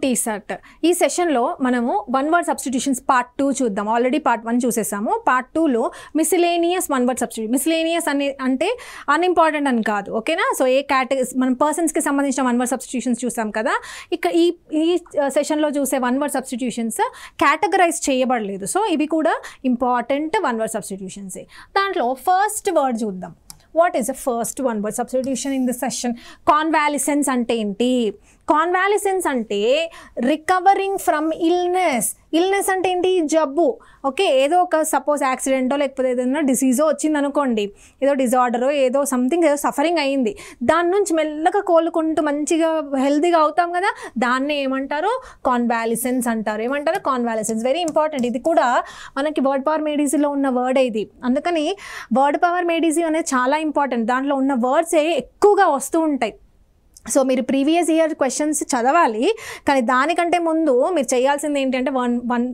TSAT. ఈ సెషన్లో మనము వన్ వర్డ్ సబ్స్టిట్యూషన్స్ పార్ట్ 2 చూద్దాం. Already part 1 చూసేసాము. పార్ట్ 2లో miscellaneous one word substitution. Miscellaneous అంటే అన్ఇంపార్టెంట్ అని కాదు, ఓకేనా? సో ఏ కేటగిరీ మనం పర్సన్స్కి సంబంధించిన వన్ వర్డ్ సబ్స్టిట్యూషన్స్ చూసాం కదా. ఇక్కడ ఈ సెషన్లో చూసే వన్ వర్డ్ సబ్స్టిట్యూషన్స్ కేటగరైజ్ చేయబడలేదు. సో ఇవి కూడా ఇంపార్టెంట్ వన్ వర్డ్ సబ్స్టిట్యూషన్సే. దాంట్లో ఫస్ట్ వర్డ్ చూద్దాం. What is the first one word substitution in this session? Convalescence ante enti? Convalescence ante recovering from illness. Illness ante enti? Jabbu. Okay, ఏదో ఒక suppose యాక్సిడెంటో లేకపోతే ఏదైనా డిసీజో వచ్చింది అనుకోండి, ఏదో డిజార్డరో ఏదో సంథింగ్ ఏదో సఫరింగ్ అయింది, దాని నుంచి మెల్లగా కోలుకుంటూ మంచిగా హెల్తీగా అవుతాం కదా, దాన్నే ఏమంటారు? కాన్వాలిసెన్స్ అంటారు. ఏమంటారు? కాన్వాలిసెన్స్. Very important. ఇది కూడా మనకి వర్డ్ పవర్ మేడీసీలో ఉన్న వర్డ్ ఇది. అందుకని వర్డ్ పవర్ మేడీసీ అనేది చాలా ఇంపార్టెంట్. దాంట్లో ఉన్న వర్డ్సే ఎక్కువగా వస్తూ ఉంటాయి. సో మీరు ప్రీవియస్ ఇయర్ క్వశ్చన్స్ చదవాలి, కానీ దానికంటే ముందు మీరు చేయాల్సింది ఏంటంటే వన్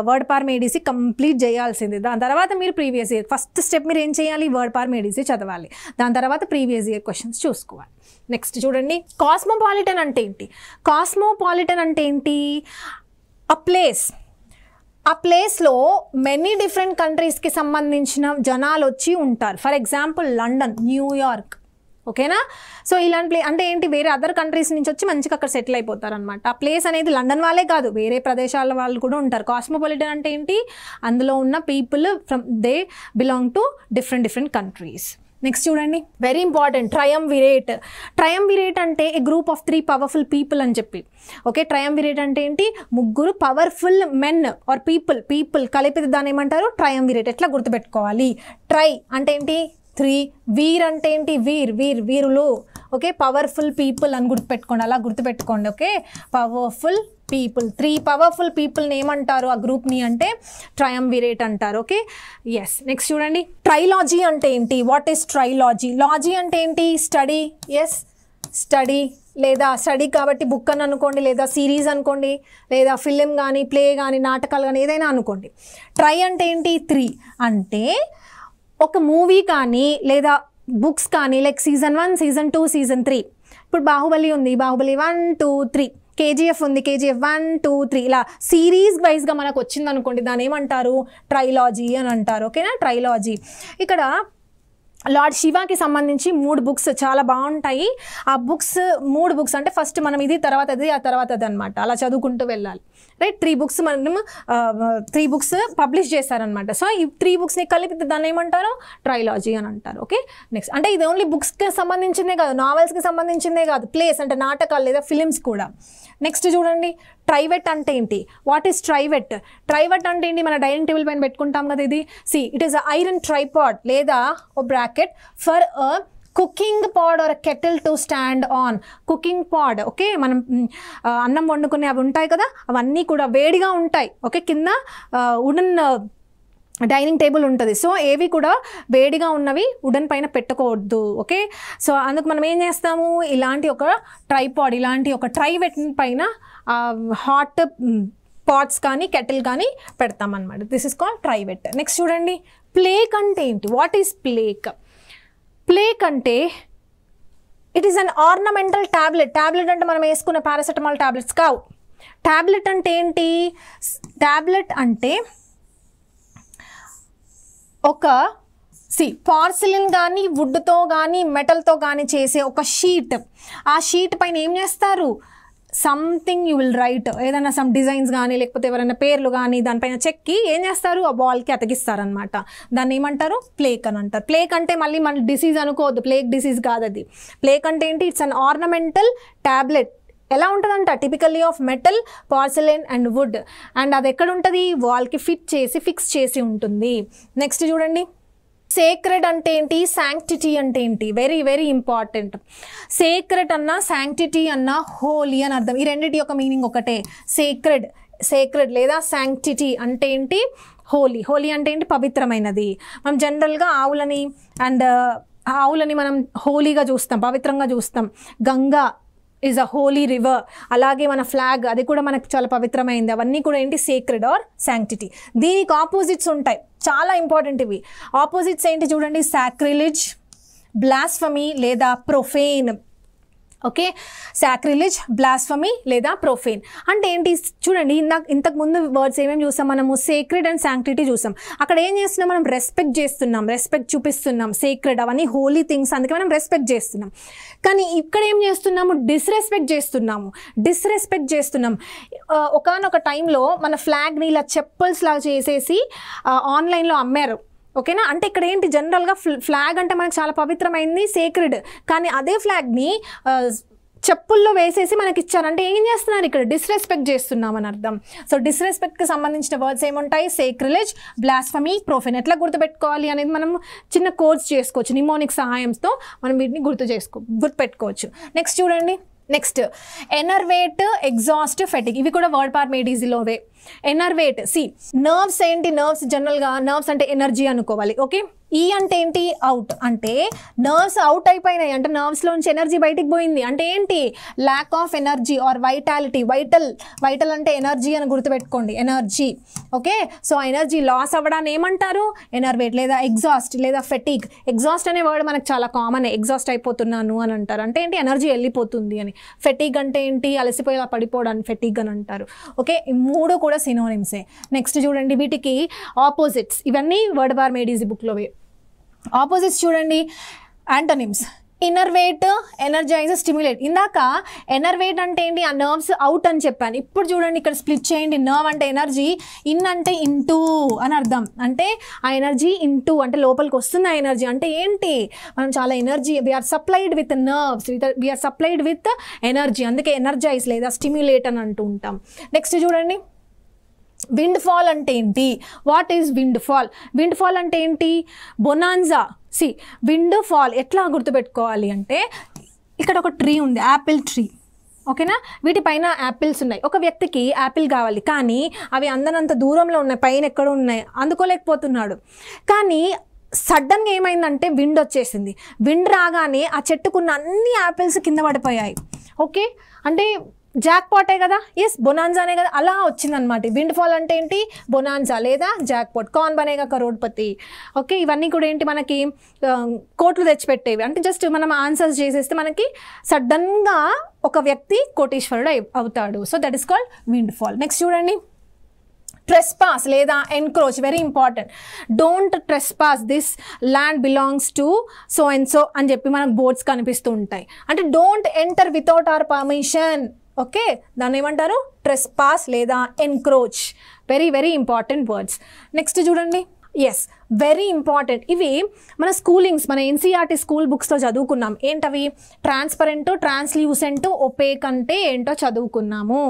వర్డ్ పవర్ మేడీసీ కంప్లీట్ చేయాల్సింది. దాని తర్వాత మీరు ప్రీవియస్ ఇయర్ ఫస్ట్ స్టెప్ మీరు ఏం చేయాలి? వర్డ్ పవర్ మేడీసీ చదవాలి. దాని తర్వాత ప్రీవియస్ ఇయర్ క్వశ్చన్స్ చూసుకోవాలి. నెక్స్ట్ చూడండి, కాస్మోపాలిటన్ అంటే ఏంటి? కాస్మోపాలిటన్ అంటే ఏంటి? A place. ఆ ప్లేస్లో మెనీ డిఫరెంట్ కంట్రీస్కి సంబంధించిన జనాలు వచ్చి ఉంటారు. ఫర్ ఎగ్జాంపుల్ లండన్, న్యూయార్క్, ఓకేనా? సో ఇలాంటి ప్లే అంటే ఏంటి? వేరే అదర్ కంట్రీస్ నుంచి వచ్చి మంచిగా అక్కడ సెటిల్ అయిపోతారు అనమాట. ఆ ప్లేస్ అనేది లండన్ వాళ్ళే కాదు, వేరే ప్రదేశాల వాళ్ళు కూడా ఉంటారు. కాస్మోపాలిటన్ అంటే ఏంటి? అందులో ఉన్న people from they belong to different countries. Next చూడండి, వెరీ ఇంపార్టెంట్, ట్రయంవిరేట్. ట్రయంవిరేట్ అంటే ఏ గ్రూప్ ఆఫ్ 3 పవర్ఫుల్ పీపుల్ అని చెప్పి. ఓకే, ట్రయంవిరేట్ అంటే ఏంటి? ముగ్గురు పవర్ఫుల్ మెన్ ఆర్ పీపుల్ కలిపితే దాన్ని ఏమంటారు? ట్రయంవిరేట్. ఎట్లా గుర్తుపెట్టుకోవాలి? ట్రై అంటే ఏంటి? 3. వీర్ అంటే ఏంటి? వీరులు. ఓకే, పవర్ఫుల్ పీపుల్ అని గుర్తుపెట్టుకోండి, అలా గుర్తుపెట్టుకోండి. ఓకే, పవర్ఫుల్ పీపుల్, 3 పవర్ఫుల్ పీపుల్ని ఏమంటారు? ఆ గ్రూప్ని అంటే ట్రయంవిరేట్ అంటారు. Okay, yes. నెక్స్ట్ చూడండి, ట్రైలాజీ అంటే ఏంటి? What is ట్రైలాజీ? లాజీ అంటే ఏంటి? స్టడీ. ఎస్, స్టడీ లేదా స్టడీ కాబట్టి బుక్ అని అనుకోండి, లేదా సిరీస్ అనుకోండి, లేదా ఫిలిం కానీ ప్లే కానీ నాటకాలు కానీ ఏదైనా అనుకోండి. ట్రై అంటే ఏంటి? 3 అంటే ఒక మూవీ కానీ లేదా బుక్స్ కానీ, లైక్ సీజన్ 1, సీజన్ 2, సీజన్ 3. ఇప్పుడు బాహుబలి ఉంది, బాహుబలి 1, 2, 3. కేజీఎఫ్ ఉంది, కేజీఎఫ్ 1, 2, 3. ఇలా సిరీస్ వైజ్గా మనకు వచ్చింది అనుకోండి, దాని ఏమంటారు? ట్రైలాజీ అని అంటారు. ఓకేనా? ట్రైలాజీ. ఇక్కడ లార్డ్ శివాకి సంబంధించి 3 బుక్స్ చాలా బాగుంటాయి. ఆ బుక్స్ 3 బుక్స్ అంటే ఫస్ట్ మనం ఇది, తర్వాత అది, ఆ తర్వాత అది అనమాట, అలా చదువుకుంటూ వెళ్ళాలి. రైట్, 3 బుక్స్ మనం 3 బుక్స్ పబ్లిష్ చేశారనమాట. సో ఈ 3 బుక్స్ని కలిపి దాన్ని ఏమంటారు? ట్రైలాజీ అని అంటారు. ఓకే, నెక్స్ట్ అంటే ఇది ఓన్లీ బుక్స్కి సంబంధించిందే కాదు, నావెల్స్కి సంబంధించిందే కాదు, ప్లేస్ అంటే నాటకాలు లేదా ఫిలిమ్స్ కూడా. నెక్స్ట్ చూడండి, ట్రైవెట్ అంటే ఏంటి? What is ట్రైవెట్? ట్రైవెట్ అంటే ఏంటి? మన డైనింగ్ టేబుల్ పైన పెట్టుకుంటాం కదా ఇది. See, it is iron tripod లేదా ఓ bracket for a cooking pot or kettle to stand on. Cooking pot, okay, మనం అన్నం వండుకునే అవి ఉంటాయి కదా, అవన్నీ కూడా వేడిగా ఉంటాయి. ఓకే, కింద వుడెన్ డైనింగ్ టేబుల్ ఉంటుంది. సో ఏవి కూడా వేడిగా ఉన్నవి వుడెన్ పైన పెట్టుకోవద్దు. ఓకే, సో అందుకు మనం ఏం చేస్తాము? ఇలాంటి ఒక ట్రైపాడ్, ఇలాంటి ఒక ట్రైవెట్ పైన హాట్ పాట్స్ కానీ కెటిల్ కానీ పెడతామన్నమాట. This is called trivet. Next చూడండి, ప్లేక్ అంటే ఏంటి? What is plaque? ప్లేక్ అంటే it is an ornamental tablet. Tablet అంటే మనం వేసుకునే పారాసెటమాల్ ట్యాబ్లెట్స్ కావు. ట్యాబ్లెట్ అంటే ఏంటి? ట్యాబ్లెట్ అంటే ఒక పార్సిలిన్ కానీ వుడ్తో కానీ మెటల్తో కానీ చేసే ఒక షీట్. ఆ షీట్ పైన ఏం చేస్తారు? సంథింగ్ యూ విల్ రైట్, ఏదైనా సమ్ డిజైన్స్ కానీ లేకపోతే ఎవరైనా పేర్లు కానీ దానిపైన చెక్కి ఏం చేస్తారు? ఆ బాల్కి అతికిస్తారనమాట. దాన్ని ఏమంటారు? ప్లేక్ అని అంటారు. ప్లేక్ అంటే మళ్ళీ మన డిసీజ్ అనుకోవద్దు, ప్లేక్ డిసీజ్ కాదు అది. ప్లేక్ అంటే ఏంటి? It's an ornamental tablet. ఎలా ఉంటుందంట? Typically of metal, porcelain and wood. And అది ఎక్కడ ఉంటుంది? వాల్కి ఫిక్స్ చేసి ఉంటుంది. నెక్స్ట్ చూడండి, సేక్రెడ్ అంటే ఏంటి? శాంక్టిటీ అంటే ఏంటి? Very important. సేక్రెడ్ అన్నా శాంక్టిటీ అన్నా హోలీ అని అర్థం. ఈ రెండింటి యొక్క మీనింగ్ ఒకటే. సేక్రెడ్ లేదా శాంక్టిటీ అంటే ఏంటి? హోలీ అంటే ఏంటి? పవిత్రమైనది. మనం జనరల్గా ఆవులని మనం హోలీగా చూస్తాం, పవిత్రంగా చూస్తాం. Ganga is a holy river. అలాగే మన ఫ్లాగ్, అది కూడా మనకు చాలా పవిత్రమైంది. అవన్నీ కూడా ఏంటి? Sacred or sanctity. దీనికి ఆపోజిట్స్ ఉంటాయి, చాలా ఇంపార్టెంట్ ఇవి. ఆపోజిట్స్ ఏంటి చూడండి? సాక్రిలిజ్, బ్లాస్ఫమీ లేదా ప్రొఫేన్. ఓకే, సాక్రిలేజ్, బ్లాస్ఫమీ లేదా ప్రొఫేన్ అంటే ఏంటి చూడండి. ఇంతకు ముందు వర్డ్స్ ఏమేమి చూసాం మనము, సేక్రెడ్ అండ్ శాంక్టిటీ చూసాం. అక్కడ ఏం చేస్తున్నాం మనం, రెస్పెక్ట్ చేస్తున్నాం, రెస్పెక్ట్ చూపిస్తున్నాం, సేక్రెడ్ అవన్నీ హోలీ థింగ్స్, అందుకే మనం రెస్పెక్ట్ చేస్తున్నాం. కానీ ఇక్కడ ఏం చేస్తున్నాము, డిస్రెస్పెక్ట్ చేస్తున్నాం. ఒకానొక టైంలో మన ఫ్లాగ్ని ఇలా చెప్పల్స్ లాగా చేసేసి ఆన్లైన్లో అమ్మారు. ఓకేనా, అంటే ఇక్కడ ఏంటి జనరల్గా ఫ్లాగ్ అంటే మనకు చాలా పవిత్రమైంది, సేక్రెడ్, కానీ అదే ఫ్లాగ్ని చెప్పుల్లో వేసేసి మనకి ఇచ్చారు. అంటే ఏం చేస్తున్నారు ఇక్కడ, డిస్రెస్పెక్ట్ చేస్తున్నామని అర్థం. సో డిస్రెస్పెక్ట్కి సంబంధించిన వర్డ్స్ ఏముంటాయి, సేక్రిలేజ్, బ్లాస్ఫమీ, ప్రొఫేన్. ఎట్లా గుర్తుపెట్టుకోవాలి అనేది మనం చిన్న కోర్స్ చేసుకోవచ్చు, నిమోనిక్ సహాయంతో మనం వీటిని గుర్తుపెట్టుకోవచ్చు. నెక్స్ట్ చూడండి, నెక్స్ట్ ఎనర్వేట్, ఎగ్జాస్ట్, ఫెటిగ్. ఇవి కూడా word power made ఈజీలోవే. ఎనర్వేట్, C nerves ఏంటి, నర్వ్స్ జనరల్గా నర్వ్స్ అంటే ఎనర్జీ అనుకోవాలి. ఓకే, ఈ అంటే ఏంటి, అవుట్, అంటే నర్వ్స్ అవుట్ అయిపోయినాయి, అంటే నర్వ్స్లోంచి ఎనర్జీ బయటికి పోయింది. అంటే ఏంటి, lack of energy or vitality. Vital అంటే ఎనర్జీ అని గుర్తుపెట్టుకోండి, energy. Okay, so energy loss అవ్వడాన్ని ఏమంటారు, ఎనర్వేట్ లేదా ఎగ్జాస్ట్ లేదా ఫెటిగ్. ఎగ్జాస్ట్ అనే వర్డ్ మనకు చాలా కామన్, ఎగ్జాస్ట్ అయిపోతున్నాను అని అంటారు, అంటే ఏంటి ఎనర్జీ వెళ్ళిపోతుంది అని. ఫెటిగ్ అంటే ఏంటి, అలసిపోయేలా పడిపోవడానికి ఫెటిగ్ అని అంటారు. ఓకే, ఈ మూడు కూడా సినోనిమ్సే. నెక్స్ట్ చూడండి, వీటికి ఆపోజిట్స్, ఇవన్నీ వర్డ్ పార్ మేడ్ ఈజీ బుక్లోవే. ఆపోజిట్స్ చూడండి, యాంటోనిమ్స్. Innervate, energise, stimulate. ఇందాక ఎనర్వేట్ అంటే ఏంటి, ఆ నర్వ్స్ అవుట్ అని చెప్పాను. ఇప్పుడు చూడండి ఇక్కడ స్ప్లిట్ చేయండి, నర్వ్ అంటే ఎనర్జీ, ఇన్ అంటే ఇంటూ అని అర్థం. అంటే ఆ ఎనర్జీ ఇంటూ అంటే లోపలికి వస్తుంది ఆ ఎనర్జీ. అంటే ఏంటి, మనం చాలా energy, we are supplied with nerves, we are supplied with energy, అందుకే ఎనర్జైజ్ లేదా స్టిమ్యులేట్ అని అంటూ ఉంటాం. నెక్స్ట్ చూడండి, విండ్ ఫాల్ అంటే ఏంటి, what is windfall. Windfall అంటే ఏంటి, బొనాన్జా. సి విండ్ ఫాల్ ఎట్లా గుర్తుపెట్టుకోవాలి అంటే, ఇక్కడ ఒక ట్రీ ఉంది, యాపిల్ ట్రీ. ఓకేనా, వీటిపైన యాపిల్స్ ఉన్నాయి. ఒక వ్యక్తికి యాపిల్ కావాలి, కానీ అవి అందనంత దూరంలో ఉన్నాయి, పైన ఎక్కడ ఉన్నాయి, అందుకోలేకపోతున్నాడు. కానీ సడన్గా ఏమైందంటే విండ్ వచ్చేసింది. విండ్ రాగానే ఆ చెట్టుకున్న అన్ని యాపిల్స్ కింద పడిపోయాయి. ఓకే, అంటే జాక్ పాటే కదా, ఎస్ బొనాన్జానే కదా, అలా వచ్చిందనమాట. విండ్ ఫాల్ అంటే ఏంటి, బొనాన్జా లేదా జాక్ పాట్. కౌన్ బనేగా కరోడ్పతి. ఓకే, ఇవన్నీ కూడా ఏంటి మనకి కోట్లు తెచ్చిపెట్టేవి. అంటే జస్ట్ మనం ఆన్సర్స్ చేసేస్తే మనకి సడన్గా ఒక వ్యక్తి కోటీశ్వరుడు అవుతాడు. So that is called wind fall. Next చూడండి, ట్రెస్పాస్ లేదా encroach, very important. Don't trespass, this land belongs to so and so అని చెప్పి మనకు బోర్డ్స్ కనిపిస్తూ ఉంటాయి. అంటే don't enter without hour permission. Okay, దాన్ని ఏమంటారు, ట్రెస్పాస్ లేదా encroach. Very very important words. Next చూడండి, ఎస్ వెరీ ఇంపార్టెంట్. ఇవి మన స్కూలింగ్స్, మన ఎన్సీఆర్టీ స్కూల్ బుక్స్లో చదువుకున్నాం. ఏంటవి, ట్రాన్స్పరెంట్, ట్రాన్స్ల్యూసెంట్, ఒపేక్ అంటే ఏంటో చదువుకున్నాము.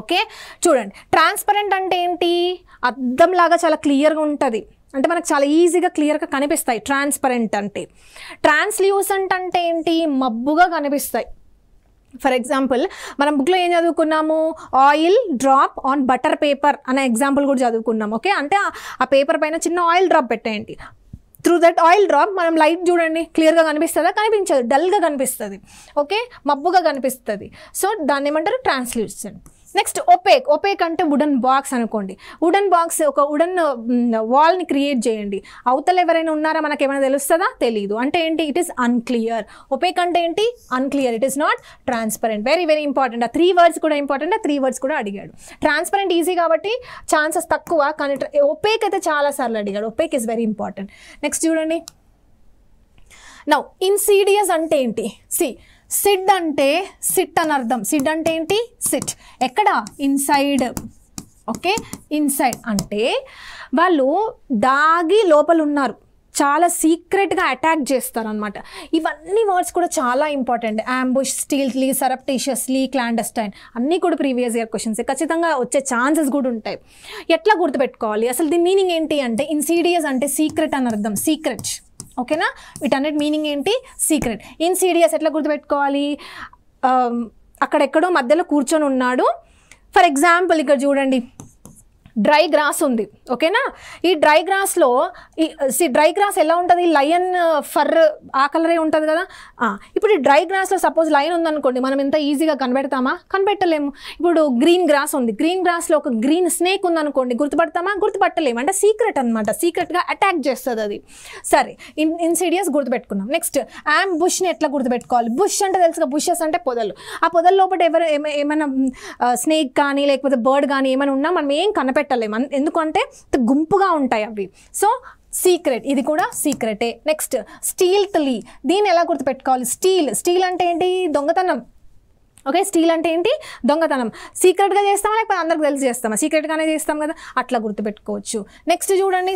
ఓకే, చూడండి, ట్రాన్స్పరెంట్ అంటే ఏంటి, అద్దంలాగా చాలా క్లియర్గా ఉంటుంది, అంటే మనకు చాలా ఈజీగా క్లియర్గా కనిపిస్తాయి ట్రాన్స్పరెంట్ అంటే. ట్రాన్స్ల్యూసెంట్ అంటే ఏంటి, మబ్బుగా కనిపిస్తాయి. ఫర్ ఎగ్జాంపుల్ మనం బుక్లో ఏం చదువుకున్నాము, oil drop on butter paper అనే ఎగ్జాంపుల్ కూడా చదువుకున్నాం. ఓకే, అంటే ఆ పేపర్ పైన చిన్న ఆయిల్ డ్రాప్ పెట్టేయండి. త్రూ దట్ ఆయిల్ డ్రాప్ మనం లైట్ చూడండి, క్లియర్గా కనిపిస్తుందా, కనిపించదు, డల్గా కనిపిస్తుంది. ఓకే, మబ్బుగా కనిపిస్తుంది. సో దాన్ని ఏమంటారు, ట్రాన్స్ల్యూసెంట్. Next opaque. ఒపేక్ అంటే వుడెన్ బాక్స్ అనుకోండి. వుడెన్ బాక్స్, ఒక వుడెన్ వాల్ని క్రియేట్ చేయండి, అవతల ఎవరైనా ఉన్నారా మనకి ఏమైనా తెలుస్తుందా, తెలీదు. అంటే ఏంటి, ఇట్ ఈస్ అన్క్లియర్. ఒపేక్ అంటే ఏంటి, unclear, it is not transparent. Very very important. ఆ 3 వర్డ్స్ కూడా ఇంపార్టెంట్, ఆ 3 వర్డ్స్ కూడా అడిగాడు. ట్రాన్స్పరెంట్ ఈజీ కాబట్టి ఛాన్సెస్ తక్కువ, కానీ ఒపేక్ అయితే చాలాసార్లు అడిగాడు. Opaque is very important. Next చూడండి, నౌ ఇన్సీడియస్ అంటే ఏంటి, సిడ్ అంటే సిట్ అని అర్థం. సిడ్ అంటే ఏంటి, సిట్, ఎక్కడ, ఇన్సైడ్. ఓకే, ఇన్సైడ్ అంటే వాళ్ళు దాగి లోపల ఉన్నారు, చాలా సీక్రెట్గా అటాక్ చేస్తారు అనమాట. ఇవన్నీ వర్డ్స్ కూడా చాలా ఇంపార్టెంట్. అంబుష్, స్టీల్త్లీ, సరప్టిషియస్లీ, క్లాండస్టైన్ అన్నీ కూడా ప్రీవియస్ ఇయర్ క్వశ్చన్స్, ఖచ్చితంగా వచ్చే ఛాన్సెస్ కూడా ఉంటాయి. ఎట్లా గుర్తుపెట్టుకోవాలి, అసలు దీని మీనింగ్ ఏంటి అంటే, ఇన్సీడియస్ అంటే సీక్రెట్ అని అర్థం, సీక్రెట్. ఓకేనా, వీటన్నిటి మీనింగ్ ఏంటి, సీక్రెట్. ఇన్సీడియస్ ఎట్లా గుర్తుపెట్టుకోవాలి, అక్కడెక్కడో మధ్యలో కూర్చొని ఉన్నాడు. ఫర్ ఎగ్జాంపుల్ ఇక్కడ చూడండి, డ్రై గ్రాస్ ఉంది, ఓకేనా. ఈ డ్రై గ్రాస్లో డ్రై గ్రాస్ ఎలా ఉంటుంది, లయన్ ఫర్ ఆ కలరే ఉంటుంది కదా. ఇప్పుడు ఈ డ్రై గ్రాస్లో సపోజ్ లయన్ ఉందనుకోండి, మనం ఎంత ఈజీగా కనిపెడతామా, కనిపెట్టలేము. ఇప్పుడు గ్రీన్ గ్రాస్ ఉంది, గ్రీన్ గ్రాస్లో ఒక గ్రీన్ స్నేక్ ఉందనుకోండి, గుర్తుపడతామా, గుర్తుపట్టలేము. అంటే సీక్రెట్ అనమాట, సీక్రెట్గా అటాక్ చేస్తుంది అది. సరే, ఇన్సిడియస్ గుర్తుపెట్టుకున్నాం. నెక్స్ట్ అంబుష్ని ఎట్లా గుర్తుపెట్టుకోవాలి. బుష్ అంటే తెలుసుగా, బుషెస్ అంటే పొదలు. ఆ పొదల లోపల ఏమైనా స్నేక్ కానీ లేకపోతే బర్డ్ కానీ ఏమైనా ఉన్నా మనం ఏం కనిపెట్టలేము, ఎందుకంటే గుంపుగా ఉంటాయి అవి. సో సీక్రెట్, ఇది కూడా సీక్రెటే. నెక్స్ట్ స్టీల్త్లీ, దీన్ని ఎలా గుర్తుపెట్టుకోవాలి. స్టీల్ అంటే ఏంటి, దొంగతనం. ఓకే, స్టీల్ అంటే ఏంటి, దొంగతనం. సీక్రెట్గా చేస్తామా లేకపోతే అందరికి తెలిసి చేస్తామా, సీక్రెట్గానే చేస్తాం కదా, అట్లా గుర్తుపెట్టుకోవచ్చు. నెక్స్ట్ చూడండి,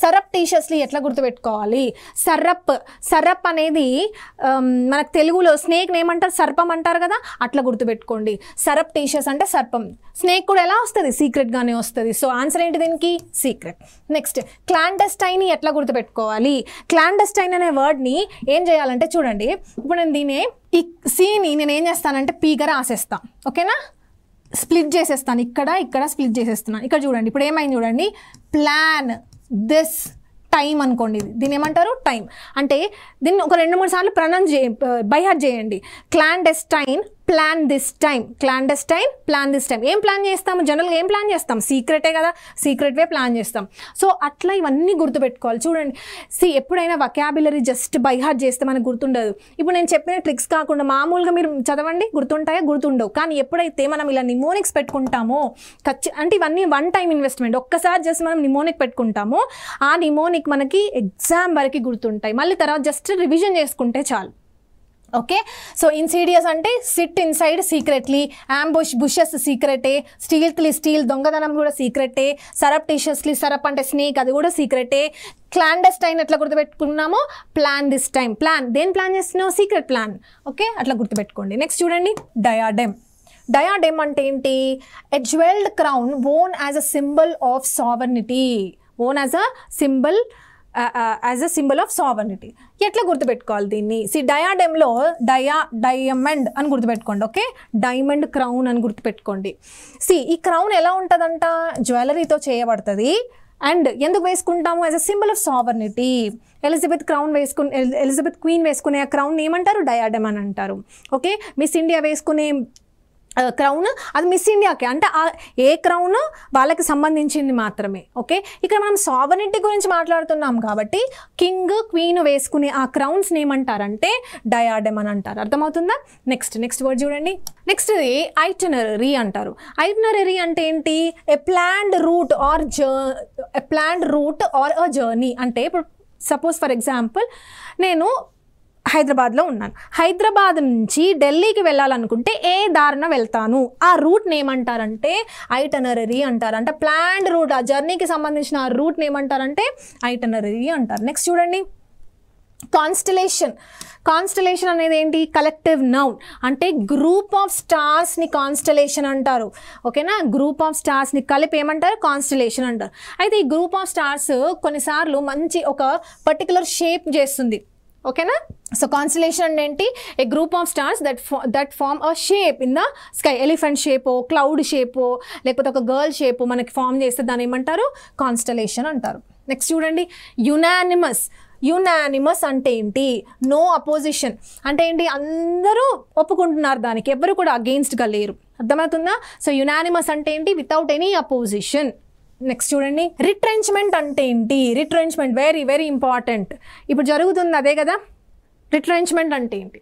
సరప్టీషియస్లీ ఎట్లా గుర్తుపెట్టుకోవాలి. సరప్ అనేది మనకు తెలుగులో స్నేక్ని ఏమంటారు, సర్పం అంటారు కదా, అట్లా గుర్తుపెట్టుకోండి. సరప్టీషియస్ అంటే సర్పం. స్నేక్ కూడా ఎలా వస్తుంది, సీక్రెట్గానే వస్తుంది. సో ఆన్సర్ ఏంటి దీనికి, సీక్రెట్. నెక్స్ట్ క్లాండెస్టైన్ ఎట్లా గుర్తుపెట్టుకోవాలి. క్లాండెస్టైన్ అనే వర్డ్ని ఏం చేయాలంటే చూడండి, ఇప్పుడు నేను దీన్ని ఈ సీని నేను ఏం చేస్తానంటే పీగా రాసేస్తాను, ఓకేనా. స్ప్లిట్ చేసేస్తాను, ఇక్కడ స్ప్లిట్ చేసేస్తున్నాను. ఇక్కడ చూడండి, ఇప్పుడు ఏమైంది చూడండి, ప్లాన్ దిస్ టైం అనుకోండి, దీన్ని ఏమంటారు, టైం. అంటే దీన్ని ఒక 2-3 సార్లు బై హార్ట్ చేయండి. Clandestine plan this time, clandestine plan this time. ఏం ప్లాన్ చేస్తాము, జనరల్గా ఏం ప్లాన్ చేస్తాం, సీక్రెటే కదా, సీక్రెట్వే ప్లాన్ చేస్తాం. సో అట్లా ఇవన్నీ గుర్తుపెట్టుకోవాలి. చూడండి, ఎప్పుడైనా వొకాబులరీ జస్ట్ బై హార్ట్ చేస్తే మనకు గుర్తుండదు. ఇప్పుడు నేను చెప్పిన ట్రిక్స్ కాకుండా మామూలుగా మీరు చదవండి, గుర్తుంటాయా, గుర్తుండవు. కానీ ఎప్పుడైతే మనం ఇలా నిమోనిక్స్ పెట్టుకుంటామో, అంటే ఇవన్నీ వన్ టైం ఇన్వెస్ట్మెంట్, ఒక్కసారి జస్ట్ మనం నిమోనిక్ పెట్టుకుంటామో ఆ నిమోనిక్ మనకి ఎగ్జామ్ వరకు గుర్తుంటాయి. మళ్ళీ తర్వాత జస్ట్ రివిజన్ చేసుకుంటే చాలు. ఓకే, సో ఇన్సిడియస్ అంటే సిట్ ఇన్సైడ్ సీక్రెట్లీ, బుషెస్ సీక్రెటే, స్టీల్ దొంగతనం కూడా సీక్రెటే, సరప్టీషియస్లీ సరప్ అంటే స్నేక్, అది కూడా సీక్రెటే. క్లాండెస్టైన్ ఎట్లా గుర్తుపెట్టుకున్నామో, ప్లాన్ దిస్ టైం, ప్లాన్ దేని ప్లాన్ చేస్తున్నావు, సీక్రెట్ ప్లాన్. ఓకే, అట్లా గుర్తుపెట్టుకోండి. నెక్స్ట్ చూడండి, డయాడెమ్ అంటే ఏంటి, a jewelled crown worn as a symbol of sovereignty, as a symbol of sovereignty. ఎట్లా గుర్తుపెట్టుకోవాలి దీన్ని, డయాడెమ్లో డైమండ్ అని గుర్తుపెట్టుకోండి. ఓకే, డైమండ్ క్రౌన్ అని గుర్తుపెట్టుకోండి. ఈ క్రౌన్ ఎలా ఉంటుందంట, జ్యువెలరీతో చేయబడుతుంది. అండ్ ఎందుకు వేసుకుంటాము, as a symbol of sovereignty. Elizabeth queen వేసుకునే ఆ క్రౌన్ ఏమంటారు, డయాడెమ్ అని అంటారు. ఓకే, మిస్ ఇండియా వేసుకునే క్రౌన్ అది మిస్ ఇండియాకి, అంటే ఏ క్రౌన్ వాళ్ళకి సంబంధించింది మాత్రమే. ఓకే, ఇక్కడ మనం సావర్నిటీ గురించి మాట్లాడుతున్నాం కాబట్టి కింగ్ క్వీన్ వేసుకునే ఆ క్రౌన్స్ని ఏమంటారంటే డయాడెమ్ అని అంటారు. అర్థమవుతుందా. నెక్స్ట్ వర్డ్ చూడండి. నెక్స్ట్ ఐటినరీ అంటారు. ఐటినరీ అంటే ఏంటి, a planned route or a journey. అంటే ఇప్పుడు సపోజ్ ఫర్ ఎగ్జాంపుల్ నేను హైదరాబాద్లో ఉన్నాను, హైదరాబాద్ నుంచి ఢిల్లీకి వెళ్ళాలనుకుంటే ఏ దారిన వెళ్తాను, ఆ రూట్ని ఏమంటారంటే ఐటినరీ అంటారు. అంటే ప్లాన్డ్ రూట్, ఆ జర్నీకి సంబంధించిన ఆ రూట్ని ఏమంటారంటే ఐటినరీ అంటారు. నెక్స్ట్ చూడండి, కాన్స్టలేషన్ అనేది ఏంటి, కలెక్టివ్ నౌన్. అంటే గ్రూప్ ఆఫ్ స్టార్స్ని కాన్స్టలేషన్ అంటారు. ఓకేనా, గ్రూప్ ఆఫ్ స్టార్స్ని కలిపి ఏమంటారు, కాన్స్టలేషన్ అంటారు. అయితే ఈ గ్రూప్ ఆఫ్ స్టార్స్ కొన్నిసార్లు మంచి ఒక పర్టికులర్ షేప్ చేస్తుంది. ఓకేనా, సో కాన్స్టలేషన్ అంటే ఏంటి, a group of stars that form a shape in the sky. Elephant షేపో, క్లౌడ్ షేపో, లేకపోతే ఒక గర్ల్ షేపో మనకి ఫామ్ చేస్తే దాన్ని ఏమంటారు, కాన్స్టలేషన్ అంటారు. నెక్స్ట్ చూడండి, యునానిమస్ అంటే ఏంటి, నో అపోజిషన్. అంటే ఏంటి, అందరూ ఒప్పుకుంటున్నారు దానికి, ఎవరు కూడా అగెయిన్స్ట్గా లేరు. అర్థమవుతుందా. సో యునానిమస్ అంటే ఏంటి, వితౌట్ ఎనీ అపోజిషన్. నెక్స్ట్ చూడండి, రిట్రెంచ్మెంట్ అంటే ఏంటి, రిట్రెంచ్మెంట్ వెరీ వెరీ ఇంపార్టెంట్. ఇప్పుడు జరుగుతుంది అదే కదా. రిట్రెంచ్మెంట్ అంటే ఏంటి,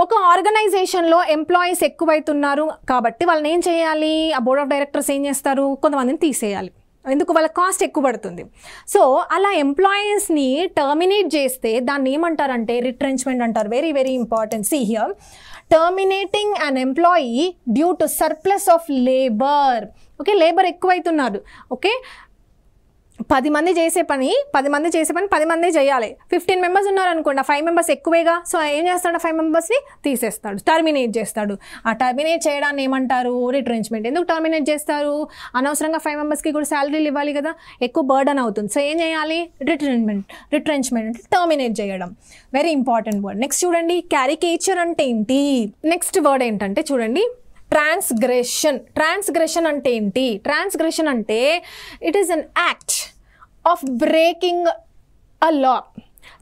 ఒక ఆర్గనైజేషన్లో ఎంప్లాయీస్ ఎక్కువైతున్నారు కాబట్టి వాళ్ళని ఏం చేయాలి, ఆ బోర్డ్ ఆఫ్ డైరెక్టర్స్ ఏం చేస్తారు, కొంతమందిని తీసేయాలి. ఎందుకు, వాళ్ళ కాస్ట్ ఎక్కువ పడుతుంది. సో అలా ఎంప్లాయీస్ని టర్మినేట్ చేస్తే దాన్ని ఏమంటారంటే రిట్రెంచ్మెంట్ అంటారు. Very very important. See here, terminating an employee due to surplus of labour. Okay, labour ఎక్కువైతున్నారు. ఓకే, 10 మంది చేసే పని 10 మందే చేయాలి. 15 మెంబర్స్ ఉన్నారనుకోండి, 5 మెంబర్స్ ఎక్కువేగా. సో ఏం చేస్తాడు, 5 మెంబర్స్ని తీసేస్తాడు, టర్మినేట్ చేస్తాడు. ఆ టర్మినేట్ చేయడాన్ని ఏమంటారు, రిట్రెంచ్మెంట్. ఎందుకు టర్మినేట్ చేస్తారు, అనవసరంగా 5 మెంబర్స్కి కూడా శాలరీలు ఇవ్వాలి కదా, ఎక్కువ బర్డన్ అవుతుంది. సో ఏం చేయాలి, రిట్రెంచ్మెంట్ అంటే టర్మినేట్ చేయడం. Very important word. నెక్స్ట్ చూడండి, క్యారికేచర్ అంటే ఏంటి. నెక్స్ట్ వర్డ్ ఏంటంటే చూడండి, ట్రాన్స్గ్రెషన్ అంటే ఏంటి? ట్రాన్స్గ్రెషన్ అంటే it is an act of breaking a law.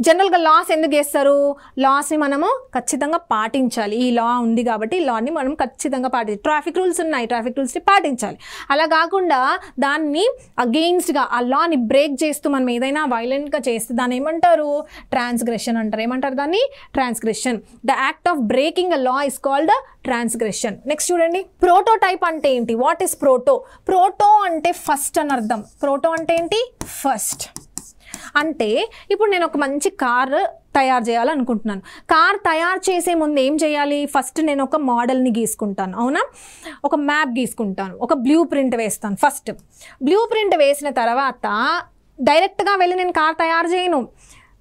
జనరల్గా లాస్ ఎందుకు చేస్తారు? లాస్ని మనము ఖచ్చితంగా పాటించాలి. ఈ లా ఉంది కాబట్టి ఈ లాని మనం ఖచ్చితంగా పాటించాలి. ట్రాఫిక్ రూల్స్ ఉన్నాయి, ట్రాఫిక్ రూల్స్ని పాటించాలి. అలా కాకుండా దాన్ని అగెయిన్స్ట్గా ఆ లాని బ్రేక్ చేస్తూ మనం ఏదైనా వైలెంట్గా చేస్తే దాన్ని ఏమంటారు? ట్రాన్స్గ్రెషన్ అంటారు. ఏమంటారు దాన్ని? Transgression. The act of breaking a law is called transgression. Next చూడండి, ప్రోటోటైప్ అంటే ఏంటి? What is proto? ప్రోటో అంటే ఫస్ట్ అని అర్థం. ప్రోటో అంటే ఏంటి? ఫస్ట్. అంటే ఇప్పుడు నేను ఒక మంచి కార్ తయారు చేయాలనుకుంటున్నాను. కార్ తయారు చేసే ముందు ఏం చేయాలి? ఫస్ట్ నేను ఒక మోడల్ని గీసుకుంటాను, అవునా? ఒక మ్యాప్ గీసుకుంటాను, ఒక బ్లూ ప్రింట్ వేస్తాను. ఫస్ట్ బ్లూ ప్రింట్ వేసిన తర్వాత డైరెక్ట్గా వెళ్ళి నేను కార్ తయారు చేయను.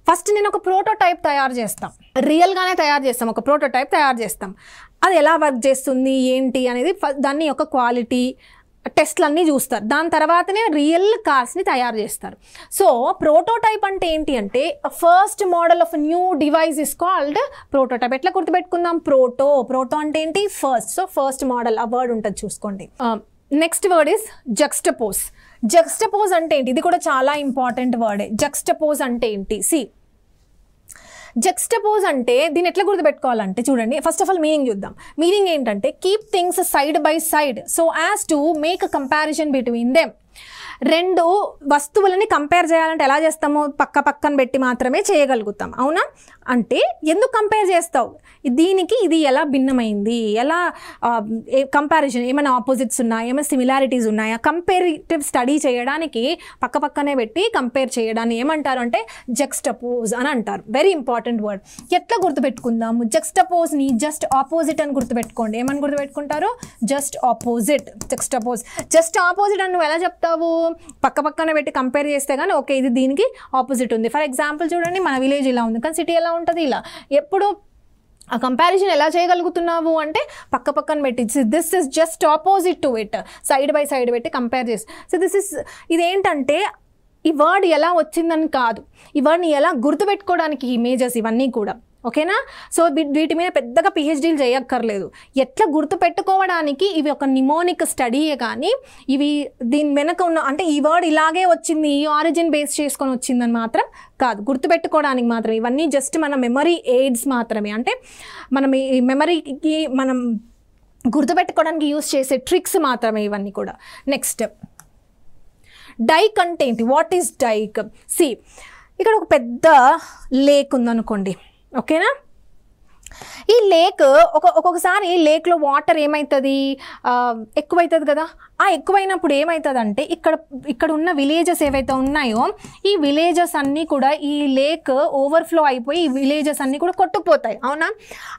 ఫస్ట్ నేను ఒక ప్రోటోటైప్ తయారు చేస్తాం, రియల్గానే తయారు చేస్తాం, ఒక ప్రోటోటైప్ తయారు చేస్తాం. అది ఎలా వర్క్ చేస్తుంది ఏంటి అనేది దాన్ని యొక్క క్వాలిటీ టెస్ట్లన్నీ చూస్తారు. దాని తర్వాతనే రియల్ కార్స్ని తయారు చేస్తారు. సో ప్రోటోటైప్ అంటే ఏంటి అంటే first model of new device is called prototype. ఎట్లా గుర్తుపెట్టుకుందాం? ప్రోటో అంటే ఏంటి? ఫస్ట్. సో ఫస్ట్ మోడల్ ఆ వర్డ్ ఉంటుంది, చూసుకోండి. Next word is జక్స్టపోజ్. జక్స్టపోజ్ అంటే ఏంటి? ఇది కూడా చాలా ఇంపార్టెంట్ వర్డే. జక్స్టపోజ్ అంటే ఏంటి? జక్స్టపోజ్ అంటే దీన్ని ఎట్లా గుర్తుపెట్టుకోవాలంటే చూడండి, ఫస్ట్ ఆఫ్ ఆల్ మీనింగ్ చూద్దాం. మీనింగ్ ఏంటంటే keep things side by side so as to make a comparison between them. రెండు వస్తువులని కంపేర్ చేయాలంటే ఎలా చేస్తాము? పక్కన పెట్టి మాత్రమే చేయగలుగుతాం, అవునా? అంటే ఎందుకు కంపేర్ చేస్తావు? దీనికి ఇది ఎలా భిన్నమైంది, ఎలా కంపారిజన్, ఏమైనా ఆపోజిట్స్ ఉన్నాయా, ఏమైనా సిమిలారిటీస్ ఉన్నాయా? కంపేరిటివ్ స్టడీ చేయడానికి పక్కనే పెట్టి కంపేర్ చేయడాన్ని ఏమంటారు అంటే జక్స్టపోజ్ అని అంటారు. Very important word. ఎట్లా గుర్తుపెట్టుకుందాము? జక్స్టపోజ్ని జస్ట్ ఆపోజిట్ అని గుర్తుపెట్టుకోండి. ఏమని గుర్తుపెట్టుకుంటారు? Just opposite. Juxtapose just opposite అని నువ్వు ఎలా చెప్తావు? పక్కనే పెట్టి కంపేర్ చేస్తే కానీ ఓకే ఇది దీనికి ఆపోజిట్ ఉంది. ఫర్ ఎగ్జాంపుల్ చూడండి, మన విలేజ్ ఇలా ఉంది కానీ సిటీ ఎలా ఉంటుంది? ఇలా. ఎప్పుడు ఆ కంపారిజన్ ఎలా చేయగలుగుతున్నావు అంటే పక్కన పెట్టి this is just opposite to it, side by side పెట్టి కంపేర్ చేసి. సో ఇదేంటంటే ఈ వర్డ్ ఎలా వచ్చిందని కాదు, ఈ వర్డ్ని ఎలా గుర్తుపెట్టుకోవడానికి ఇమేజెస్ ఇవన్నీ కూడా, ఓకేనా? సో వీటి మీద పెద్దగా పిహెచ్డీలు చేయక్కర్లేదు. ఎట్లా గుర్తుపెట్టుకోవడానికి ఇవి ఒక నిమోనిక్ స్టడీయే కానీ ఇవి దీని వెనక ఉన్న అంటే ఈ వర్డ్ ఇలాగే వచ్చింది, ఈ ఆరిజిన్ బేస్ చేసుకొని వచ్చిందని మాత్రం కాదు. గుర్తుపెట్టుకోవడానికి మాత్రం ఇవన్నీ జస్ట్ మన మెమరీ ఎయిడ్స్ మాత్రమే. అంటే మనం ఈ మెమరీకి మనం గుర్తుపెట్టుకోవడానికి యూస్ చేసే ట్రిక్స్ మాత్రమే ఇవన్నీ కూడా. నెక్స్ట్ డైక్ అంటే ఏంటి? What is dyke? ఇక్కడ ఒక పెద్ద లేక్ ఉందనుకోండి, ఓకేనా? ఈ లేక్ ఒక్కొక్కసారి లేక్లో వాటర్ ఏమవుతుంది? ఎక్కువైతుంది కదా. ఆ ఎక్కువైనప్పుడు ఏమవుతుందంటే ఇక్కడ ఉన్న విలేజెస్ ఏవైతే ఉన్నాయో ఈ విలేజెస్ అన్నీ కూడా ఈ లేక్ ఓవర్ఫ్లో అయిపోయి ఈ విలేజెస్ అన్నీ కూడా కొట్టుకుపోతాయి, అవునా?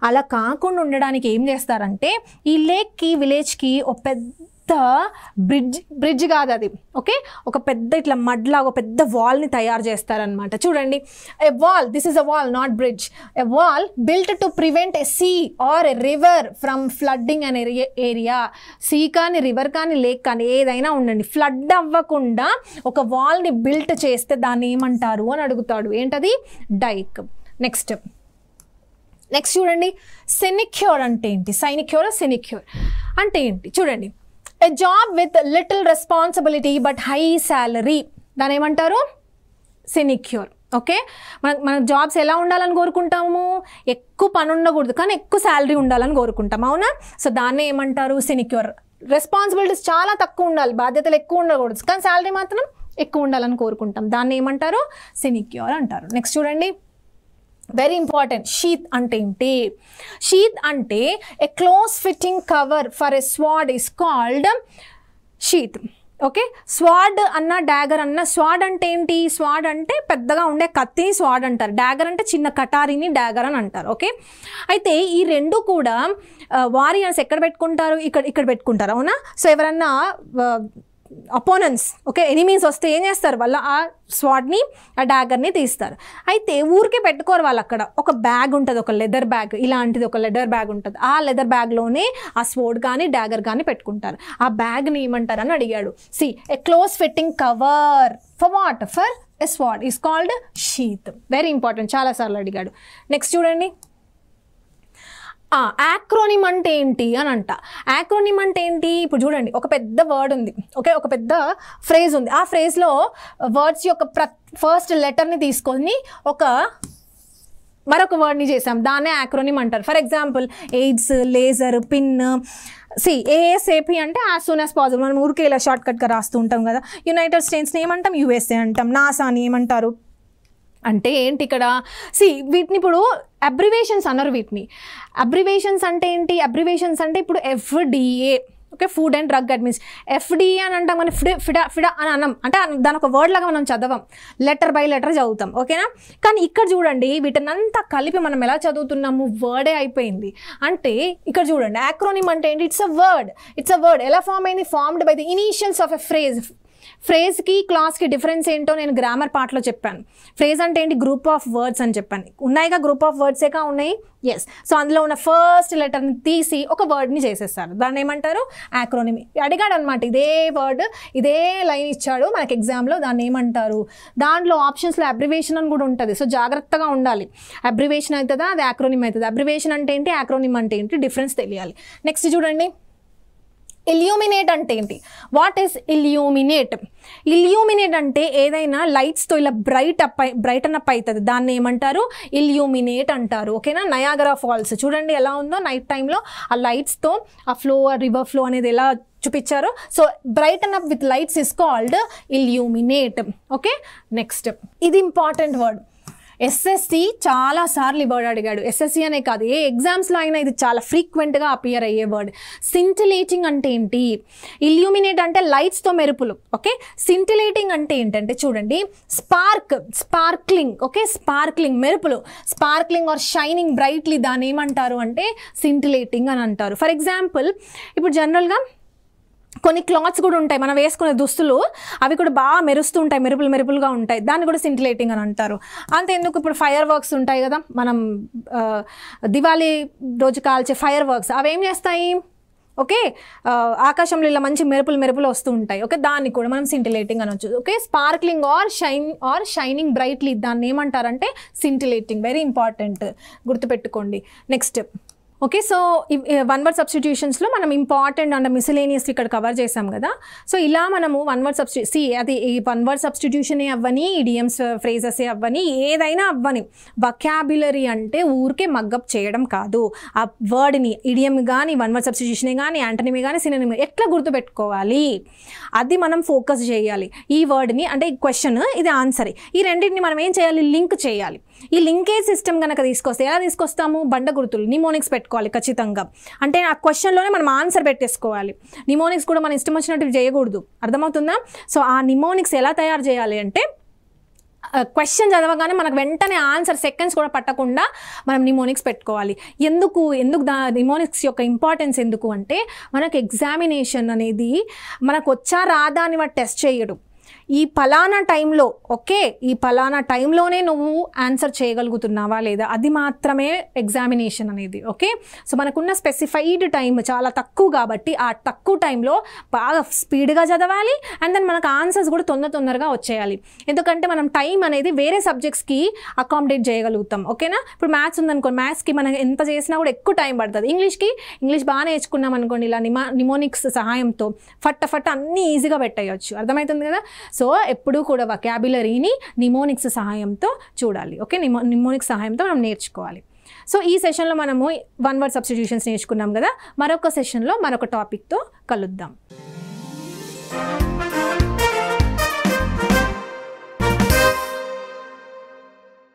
అలా కాకుండా ఉండడానికి ఏం చేస్తారంటే ఈ లేక్కి విలేజ్కి ఒక పెద్ద బ్రిడ్జ్ కాదు అది, ఓకే, ఒక పెద్ద ఇట్లా మడ్లా ఒక పెద్ద వాల్ని తయారు చేస్తారనమాట. చూడండి, a wall, this is a wall not bridge, a wall built to prevent a sea or a river from flooding అనే ఏరియా. సీ కానీ రివర్ కానీ లేక్ కానీ ఏదైనా ఉండండి, ఫ్లడ్ అవ్వకుండా ఒక వాల్ని బిల్ట్ చేస్తే దాన్ని ఏమంటారు అని అడుగుతాడు. ఏంటది? డైక్. నెక్స్ట్ చూడండి, సెనిక్యూర్ అంటే ఏంటి? సైనిక్యూర్ సినిక్యూర్ అంటే ఏంటి? చూడండి, ఎ job with little responsibility but high salary, దాని ఏమంటారు? సినిక్యూర్. ఓకే, మన జాబ్స్ ఎలా ఉండాలని కోరుకుంటాము? ఎక్కువ పని ఉండకూడదు కానీ ఎక్కువ శాలరీ ఉండాలని కోరుకుంటాం, అవునా? సో దాన్ని ఏమంటారు? సినిక్యూర్. రెస్పాన్సిబిలిటీస్ చాలా తక్కువ ఉండాలి, బాధ్యతలు ఎక్కువ ఉండకూడదు కానీ శాలరీ మాత్రం ఎక్కువ ఉండాలని కోరుకుంటాం, దాన్ని ఏమంటారు? సినిక్యూర్ అంటారు. నెక్స్ట్ చూడండి, వెరీ ఇంపార్టెంట్, షీత్ అంటే ఏంటి? షీత్ అంటే a close fitting cover for a sword is called sheath. Okay, sword అన్న డాగర్ అన్న. స్వాడ్ అంటే ఏంటి? స్వాడ్ అంటే పెద్దగా ఉండే కత్తిని స్వాడ్ అంటారు, డాగర్ అంటే చిన్న కటారిని డాగర్ అని అంటారు. ఓకే, అయితే ఈ రెండు కూడా వారియర్స్ ఎక్కడ పెట్టుకుంటారు? ఇక్కడ పెట్టుకుంటారు, అవునా? సో ఎవరన్నా అపోనెంట్స్, ఓకే, ఎనిమీస్ వస్తే ఏం చేస్తారు? వాళ్ళ ఆ స్వాడ్ని ఆ డాగర్ని తీస్తారు. అయితే ఊరికే పెట్టుకోరు వాళ్ళు, అక్కడ ఒక బ్యాగ్ ఉంటుంది, ఒక లెదర్ బ్యాగ్, ఇలాంటిది ఒక లెదర్ బ్యాగ్ ఉంటుంది. ఆ లెదర్ బ్యాగ్లోనే ఆ స్వాడ్ కానీ డాగర్ కానీ పెట్టుకుంటారు. ఆ బ్యాగ్ని ఏమంటారు అని అడిగాడు. A close fitting cover for what? For a sword is called sheath. Very important, చాలాసార్లు అడిగాడు. నెక్స్ట్ చూడండి, యాక్రోనిమ్ అంటే ఏంటి అని అంట. యాక్రోనిమ్ అంటే ఏంటి? ఇప్పుడు చూడండి, ఒక పెద్ద వర్డ్ ఉంది, ఓకే, ఒక పెద్ద ఫ్రేజ్ ఉంది. ఆ ఫ్రేజ్లో వర్డ్స్ యొక్క ఫస్ట్ లెటర్ని తీసుకొని మరొక వర్డ్ని చేసాం, దాన్నే యాక్రోనిమ్ అంటారు. For example AIDS, laser, pin. ASAP అంటే యాజ్ సూన్ యాజ్ పాసిబుల్. మనం ఊరికే ఇలా షార్ట్ కట్గా రాస్తూ ఉంటాం కదా. యునైటెడ్ స్టేట్స్ని ఏమంటాం? యుఎస్ఏ అంటాం. నాసాని ఏమంటారు అంటే ఏంటి ఇక్కడ? వీటిని ఇప్పుడు అబ్రివేషన్స్ అన్నారు. వీటిని అబ్రివేషన్స్ అంటే ఏంటి? అబ్రివేషన్స్ అంటే ఇప్పుడు FDA, okay, food and drug administration. FDA అని అంటాం, మనం ఫిడా అని అన్నాం అంటే దాని ఒక వర్డ్ లాగా మనం చదవం, లెటర్ బై లెటర్ చదువుతాం, ఓకేనా. కానీ ఇక్కడ చూడండి, వీటినంతా కలిపి మనం ఎలా చదువుతున్నాము? వర్డే అయిపోయింది. అంటే ఇక్కడ చూడండి, యాక్రోనిమ్ అంటే ఏంటి? It's a word. ఎలా ఫామ్ అయింది? Formed by the initials of a phrase. ఫ్రేజ్కి క్లాస్కి డిఫరెన్స్ ఏంటో నేను గ్రామర్ పార్ట్లో చెప్పాను. ఫ్రేజ్ అంటే ఏంటి? గ్రూప్ ఆఫ్ వర్డ్స్ అని చెప్పాను. ఉన్నాయిగా, గ్రూప్ ఆఫ్ వర్డ్సేగా ఉన్నాయి. ఎస్. సో అందులో ఉన్న ఫస్ట్ లెటర్ని తీసి ఒక వర్డ్ని చేసేస్తారు. దాన్ని ఏమంటారు? యాక్రోనిమ్. అడిగాడు అనమాట, ఇదే వర్డ్, ఇదే లైన్ ఇచ్చాడు మనకి ఎగ్జామ్లో, దాన్ని ఏమంటారు? దాంట్లో ఆప్షన్స్లో అబ్రివేషన్ అని కూడా ఉంటుంది. సో జాగ్రత్తగా ఉండాలి. అబ్రివేషన్ అవుతుందా, అది యాక్రోనిమ్ అవుతుంది. అబ్రివేషన్ అంటే ఏంటి, యాక్రోనిమ్ అంటే ఏంటి, డిఫరెన్స్ తెలియాలి. నెక్స్ట్ చూడండి, ఇల్యూమినేట్ అంటే ఏంటి? What is illuminate? ఇల్యూమినేట్ అంటే ఏదైనా లైట్స్తో ఇలా బ్రైటన్ అప్ అవుతుంది, దాన్ని ఏమంటారు? ఇల్యూమినేట్ అంటారు, ఓకేనా. నయాగరా ఫాల్స్ చూడండి ఎలా ఉందో, నైట్ టైంలో ఆ లైట్స్తో ఆ ఫ్లో, ఆ రివర్ ఫ్లో అనేది ఎలా చూపించారు. So brighten up with lights is called illuminate, okay. Next, ఇది ఇంపార్టెంట్ వర్డ్. SSC చాలాసార్లు ఈ వర్డ్ అడిగాడు. SSC అనే కాదు, ఏ ఎగ్జామ్స్లో అయినా ఇది చాలా ఫ్రీక్వెంట్గా అపియర్ అయ్యే వర్డ్. సింటిలేటింగ్ అంటే ఏంటి? ఇల్యూమినేట్ అంటే లైట్స్తో మెరుపులు, ఓకే. సింటిలేటింగ్ అంటే ఏంటంటే చూడండి, స్పార్క్లింగ్, ఓకే, స్పార్క్లింగ్ మెరుపులు, స్పార్క్లింగ్ ఆర్ షైనింగ్ బ్రైట్లీ, దాన్ని ఏమంటారు అంటే సింటిలేటింగ్ అని అంటారు. ఫర్ ఎగ్జాంపుల్, ఇప్పుడు జనరల్గా కొన్ని క్లాత్స్ కూడా ఉంటాయి, మనం వేసుకునే దుస్తులు, అవి కూడా బాగా మెరుస్తూ ఉంటాయి, మెరుపులుగా ఉంటాయి, దాన్ని కూడా సింటిలేటింగ్ అని అంటారు. అంతేందుకు, ఇప్పుడు ఫైర్ వర్క్స్ ఉంటాయి కదా, మనం దివాళీ రోజు కాల్చే ఫైర్ వర్క్స్, అవి ఏం చేస్తాయి? ఓకే, ఆకాశంలో ఇలా మంచి మెరుపులు వస్తూ ఉంటాయి, ఓకే, దాన్ని కూడా మనం సింటిలేటింగ్ అనొచ్చు, okay. Sparkling or shining brightly, దాన్ని ఏమంటారంటే సింటిలేటింగ్. వెరీ ఇంపార్టెంట్, గుర్తుపెట్టుకోండి. Next, okay. So one word సబ్స్టిట్యూషన్స్లో మనం ఇంపార్టెంట్ అండ్ మిసిలేనియస్ ఇక్కడ కవర్ చేసాం కదా. సో ఇలా మనము వన్ వర్డ్ అది ఈ వన్ వర్డ్ సబ్స్టిట్యూషనే అవ్వని, ఇడియమ్స్, ఫ్రేజెసే అవ్వని, ఏదైనా అవ్వని, వొకాబులరీ అంటే ఊరికే మగ్గప్ చేయడం కాదు. ఆ వర్డ్ని, ఇడియం కానీ, వన్ వర్డ్ సబ్స్టిట్యూషనే కానీ, యాంటనిమే కానీ, సినోనిమ్ ఎట్లా గుర్తుపెట్టుకోవాలి, అది మనం ఫోకస్ చేయాలి. ఈ వర్డ్ని అంటే ఈ క్వశ్చన్, ఇది ఆన్సర్, ఈ రెండింటిని మనం ఏం చేయాలి? లింక్ చేయాలి. ఈ లింకేజ్ సిస్టమ్ కనుక తీసుకొస్తే ఎలా తీసుకొస్తాము? బండ గుర్తులు, నిమోనిక్స్ పెట్టుకోవాలి ఖచ్చితంగా. అంటే ఆ క్వశ్చన్లోనే మనం ఆన్సర్ పెట్టేసుకోవాలి. నిమోనిక్స్ కూడా మనం ఇష్టం వచ్చినట్టు చేయకూడదు, అర్థమవుతుందా? సో ఆ నిమోనిక్స్ ఎలా తయారు చేయాలి అంటే, క్వశ్చన్ చదవగానే మనకు వెంటనే ఆన్సర్ సెకండ్స్ కూడా పట్టకుండా మనం నిమోనిక్స్ పెట్టుకోవాలి. ఎందుకు నిమోనిక్స్ యొక్క ఇంపార్టెన్స్ ఎందుకు అంటే, మనకు ఎగ్జామినేషన్ అనేది మనకు వచ్చా రాదా అని వాడు టెస్ట్ చేయడు. ఈ పలానా టైంలో, ఓకే, ఈ పలానా టైంలోనే నువ్వు ఆన్సర్ చేయగలుగుతున్నావా లేదా, అది మాత్రమే ఎగ్జామినేషన్ అనేది, ఓకే. సో మనకున్న స్పెసిఫైడ్ టైం చాలా తక్కువ కాబట్టి ఆ తక్కువ టైంలో బాగా స్పీడ్గా చదవాలి. అండ్ దెన్ మనకు ఆన్సర్స్ కూడా తొందరగా వచ్చేయాలి. ఎందుకంటే మనం టైం అనేది వేరే సబ్జెక్ట్స్కి అకామిడేట్ చేయగలుగుతాం, ఓకేనా. ఇప్పుడు మ్యాథ్స్ ఉందనుకోండి, మ్యాథ్స్కి మనం ఎంత చేసినా కూడా ఎక్కువ టైం పడుతుంది. ఇంగ్లీష్ బాగా నేర్చుకున్నాం అనుకోండి, ఇలా నిమోనిక్స్ సహాయంతో ఫట్ అన్నీ ఈజీగా పెట్టేయచ్చు, అర్థమవుతుంది కదా. సో ఎప్పుడూ కూడా వొకాబులరీని నిమోనిక్స్ సహాయంతో చూడాలి, ఓకే. నిమోనిక్స్ సహాయంతో మనం నేర్చుకోవాలి. సో ఈ సెషన్లో మనము వన్ వర్డ్ సబ్స్టిట్యూషన్స్ నేర్చుకున్నాం కదా. మరొక సెషన్లో మరొక టాపిక్తో కలుద్దాం.